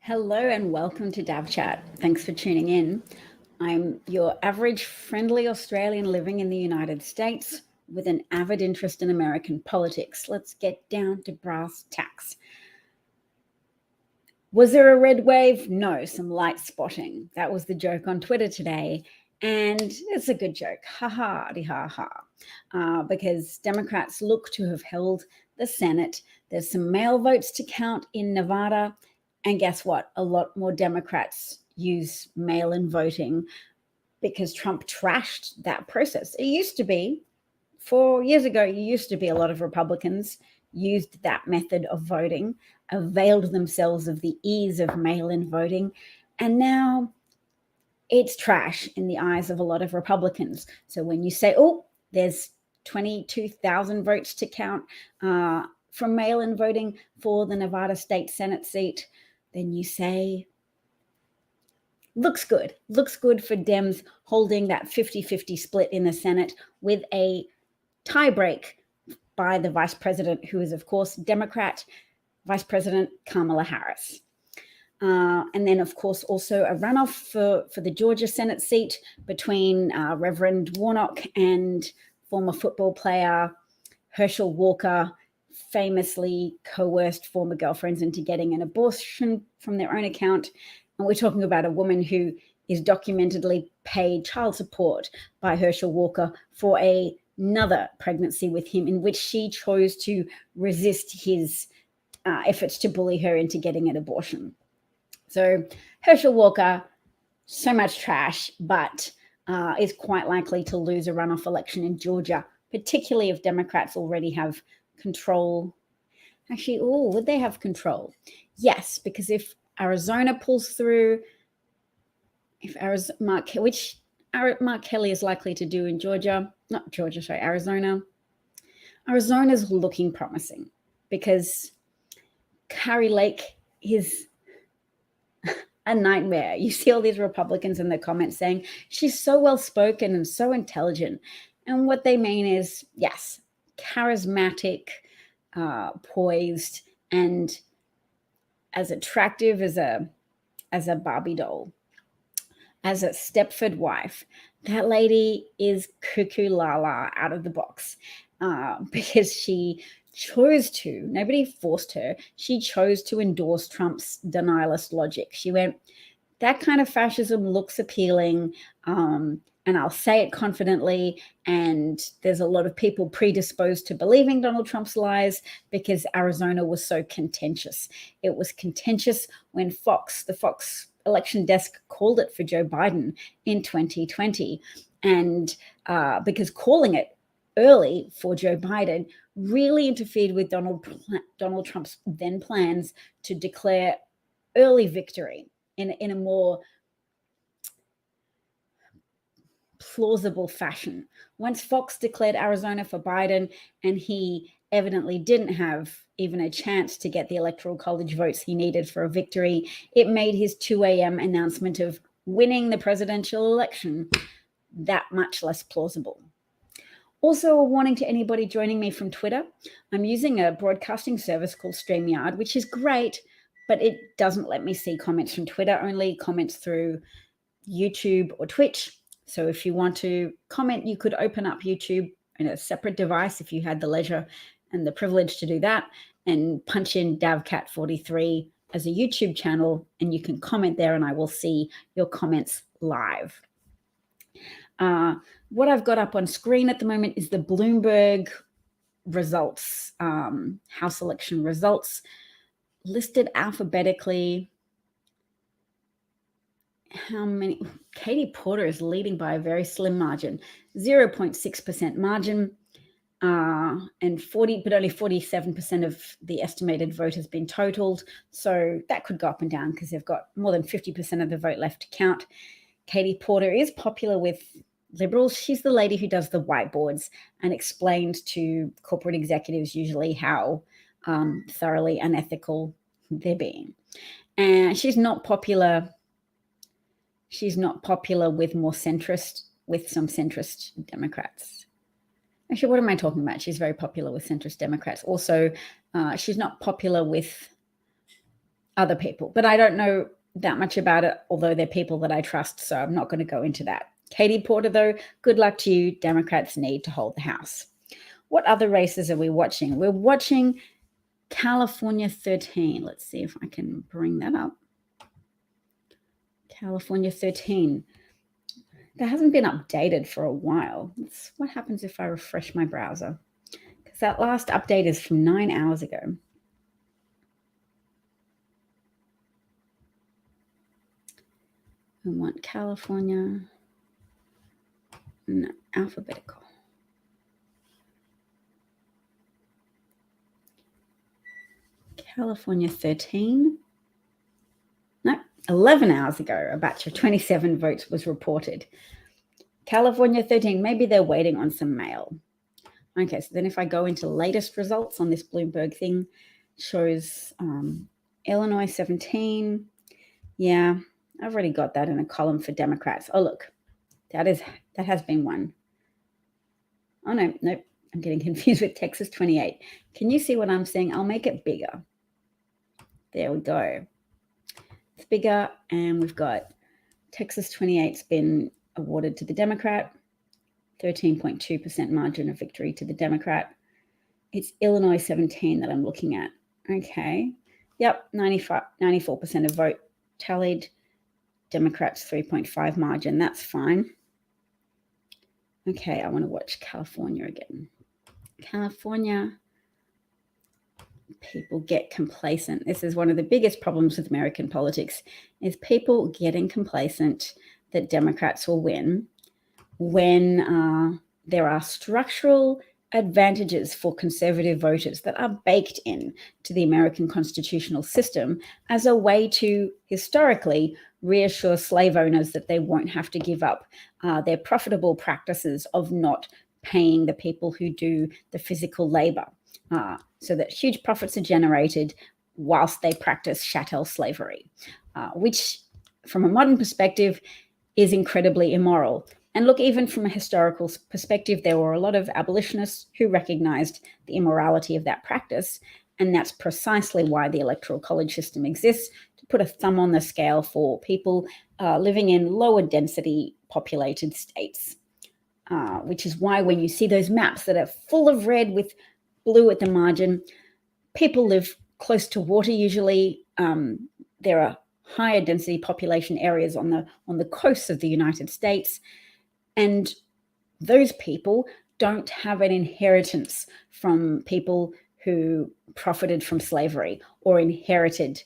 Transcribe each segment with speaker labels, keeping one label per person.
Speaker 1: Hello and welcome to Dav Chat. Thanks for tuning in. I'm your average friendly Australian living in the United States with an avid interest in American politics. Let's get down to brass tacks. Was there a red wave? No, some light spotting. That was the joke on Twitter today. And it's a good joke. Ha ha, ha ha. Because Democrats look to have held the Senate. There's some mail votes to count in Nevada. And guess what? A lot more Democrats use mail-in voting because Trump trashed that process. It used to be, 4 years ago, a lot of Republicans used that method of voting, availed themselves of the ease of mail-in voting, and now it's trash in the eyes of a lot of Republicans. So when you say, oh, there's 22,000 votes to count from mail-in voting for the Nevada State Senate seat, then you say, looks good for Dems holding that 50-50 split in the Senate with a tiebreak by the vice president, who is, of course, Democrat, Vice President Kamala Harris. And then, of course, also a runoff for the Georgia Senate seat between Reverend Warnock and former football player Herschel Walker, famously coerced former girlfriends into getting an abortion from their own account. And we're talking about a woman who is documentedly paid child support by Herschel Walker for another pregnancy with him, in which she chose to resist his efforts to bully her into getting an abortion. So Herschel Walker, so much trash, but is quite likely to lose a runoff election in Georgia, particularly if Democrats already have control. Actually, would they have control? Yes, because if Arizona pulls through, which Mark Kelly is likely to do in Arizona. Arizona's looking promising because Kari Lake is a nightmare. You see all these Republicans in the comments saying she's so well-spoken and so intelligent. And what they mean is, yes, charismatic, poised, and as attractive as a Barbie doll, as a Stepford wife. That lady is cuckoo la la out of the box because she chose to, nobody forced her, she chose to endorse Trump's denialist logic. She went, that kind of fascism looks appealing, and I'll say it confidently, and there's a lot of people predisposed to believing Donald Trump's lies because Arizona was so contentious. It was contentious when the Fox election desk called it for Joe Biden in 2020. And because calling it early for Joe Biden really interfered with Donald Trump's then plans to declare early victory in a more plausible fashion. Once Fox declared Arizona for Biden, and he evidently didn't have even a chance to get the Electoral College votes he needed for a victory, it made his 2 a.m. announcement of winning the presidential election that much less plausible. Also, a warning to anybody joining me from Twitter, I'm using a broadcasting service called StreamYard, which is great, but it doesn't let me see comments from Twitter, only comments through YouTube or Twitch. So if you want to comment, you could open up YouTube in a separate device if you had the leisure and the privilege to do that, and punch in DavCat43 as a YouTube channel, and you can comment there and I will see your comments live. What I've got up on screen at the moment is the Bloomberg results, House election results, listed alphabetically. How many? Katie Porter is leading by a very slim margin, 0.6% margin, and only 47% of the estimated vote has been totaled. So that could go up and down because they've got more than 50% of the vote left to count. Katie Porter is popular with Liberals. She's the lady who does the whiteboards and explains to corporate executives usually how thoroughly unethical they're being. And she's not popular with some centrist Democrats. Actually, what am I talking about? She's very popular with centrist Democrats. Also, she's not popular with other people. But I don't know that much about it, although they're people that I trust, so I'm not going to go into that. Katie Porter, though, good luck to you. Democrats need to hold the House. What other races are we watching? We're watching California 13. Let's see if I can bring that up. California 13. That hasn't been updated for a while. What happens if I refresh my browser? Because that last update is from 9 hours ago. I want California, no, alphabetical. California 13. No, 11 hours ago, a batch of 27 votes was reported. California 13, maybe they're waiting on some mail. Okay, so then if I go into latest results on this Bloomberg thing, shows Illinois 17. Yeah, I've already got that in a column for Democrats. Oh, look, that has been won. Oh, no, nope, I'm getting confused with Texas 28. Can you see what I'm saying? I'll make it bigger. There we go. It's bigger, and we've got Texas 28's been awarded to the Democrat, 13.2% margin of victory to the Democrat. It's Illinois 17 that I'm looking at. Okay. Yep, 94% of vote tallied. Democrats 3.5 margin. That's fine. Okay, I want to watch California again. California, people get complacent. This is one of the biggest problems with American politics, is people getting complacent that Democrats will win when there are structural advantages for conservative voters that are baked in to the American constitutional system as a way to historically reassure slave owners that they won't have to give up their profitable practices of not paying the people who do the physical labor, so that huge profits are generated whilst they practice chattel slavery, which from a modern perspective is incredibly immoral. And look, even from a historical perspective, there were a lot of abolitionists who recognized the immorality of that practice. And that's precisely why the Electoral College system exists, to put a thumb on the scale for people living in lower density populated states, which is why when you see those maps that are full of red with blue at the margin, people live close to water usually. There are higher density population areas on the coasts of the United States. And those people don't have an inheritance from people who profited from slavery or inherited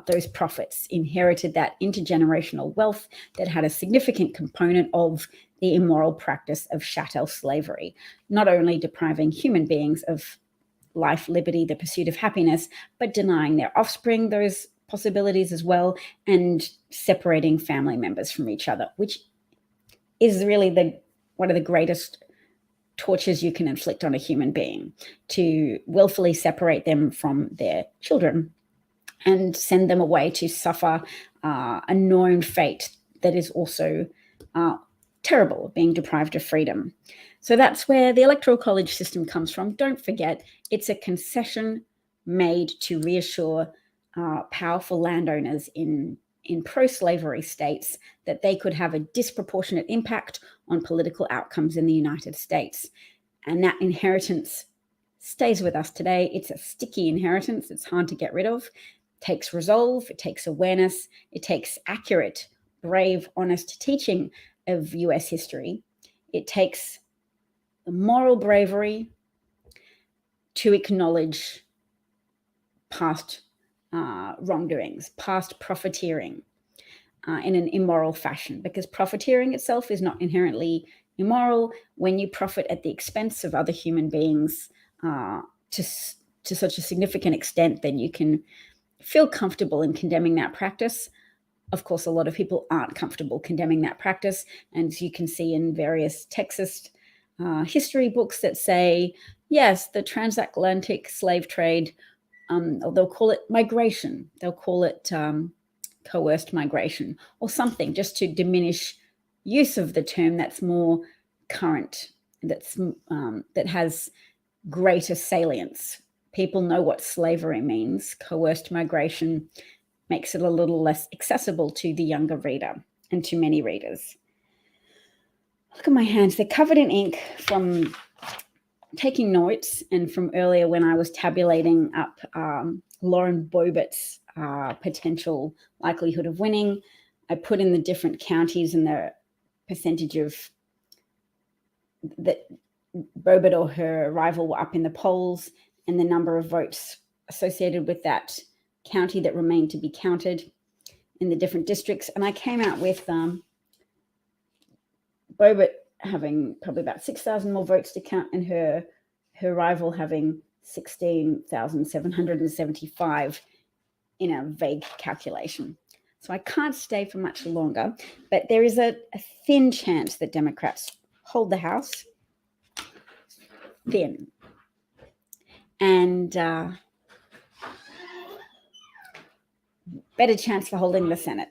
Speaker 1: those profits, inherited that intergenerational wealth that had a significant component of the immoral practice of chattel slavery, not only depriving human beings of life, liberty, the pursuit of happiness, but denying their offspring those possibilities as well, and separating family members from each other, which is really one of the greatest tortures you can inflict on a human being, to willfully separate them from their children and send them away to suffer a known fate that is also terrible, being deprived of freedom. So that's where the Electoral College system comes from. Don't forget, it's a concession made to reassure powerful landowners in pro-slavery states that they could have a disproportionate impact on political outcomes in the United States. And that inheritance stays with us today. It's a sticky inheritance. It's hard to get rid of. It takes resolve. It takes awareness. It takes accurate, brave, honest teaching of US history. It takes the moral bravery to acknowledge past wrongdoings, past profiteering in an immoral fashion, because profiteering itself is not inherently immoral when you profit at the expense of other human beings to such a significant extent that you can feel comfortable in condemning that practice. Of course, a lot of people aren't comfortable condemning that practice, and you can see in various Texas history books that say, yes, the transatlantic slave trade, or they'll call it migration. They'll call it coerced migration or something, just to diminish use of the term that's more current, that has greater salience people know what slavery means, coerced migration makes it a little less accessible to the younger reader and to many readers. Look at my hands. They're covered in ink from taking notes and from earlier when I was tabulating up Lauren Boebert's potential likelihood of winning. I put in the different counties and the percentage of that Boebert or her rival were up in the polls and the number of votes associated with that county that remained to be counted in the different districts. And I came out with Boebert having probably about 6,000 more votes to count and her rival having 16,775 in a vague calculation. So I can't stay for much longer, but there is a thin chance that Democrats hold the House. Thin. And better chance for holding the Senate.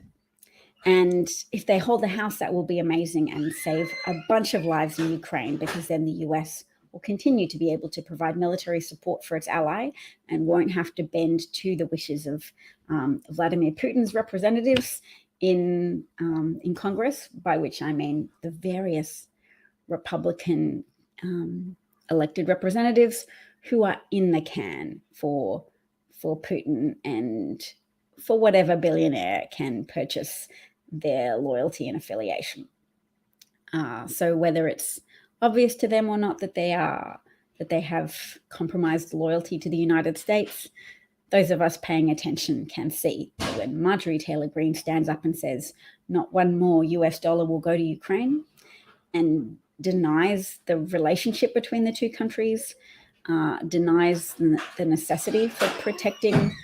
Speaker 1: And if they hold the House, that will be amazing and save a bunch of lives in Ukraine, because then the US will continue to be able to provide military support for its ally and won't have to bend to the wishes of Vladimir Putin's representatives in Congress, by which I mean the various Republican elected representatives who are in the can for Putin and for whatever billionaire can purchase their loyalty and affiliation. So whether it's obvious to them or not that they have compromised loyalty to the United States, those of us paying attention can see when Marjorie Taylor Greene stands up and says, not one more US dollar will go to Ukraine, and denies the relationship between the two countries, denies the necessity for protecting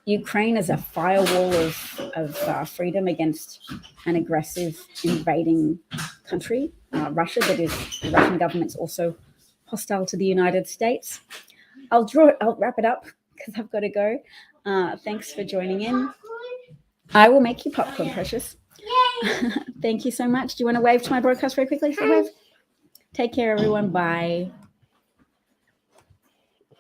Speaker 1: Ukraine as a firewall of freedom against an aggressive invading country, Russia, that is, the Russian government's also hostile to the United States. I'll wrap it up because I've got to go. Thanks for joining in. I will make you popcorn, Precious. Thank you so much. Do you want to wave to my broadcast very quickly? Say wave. Take care, everyone. Bye.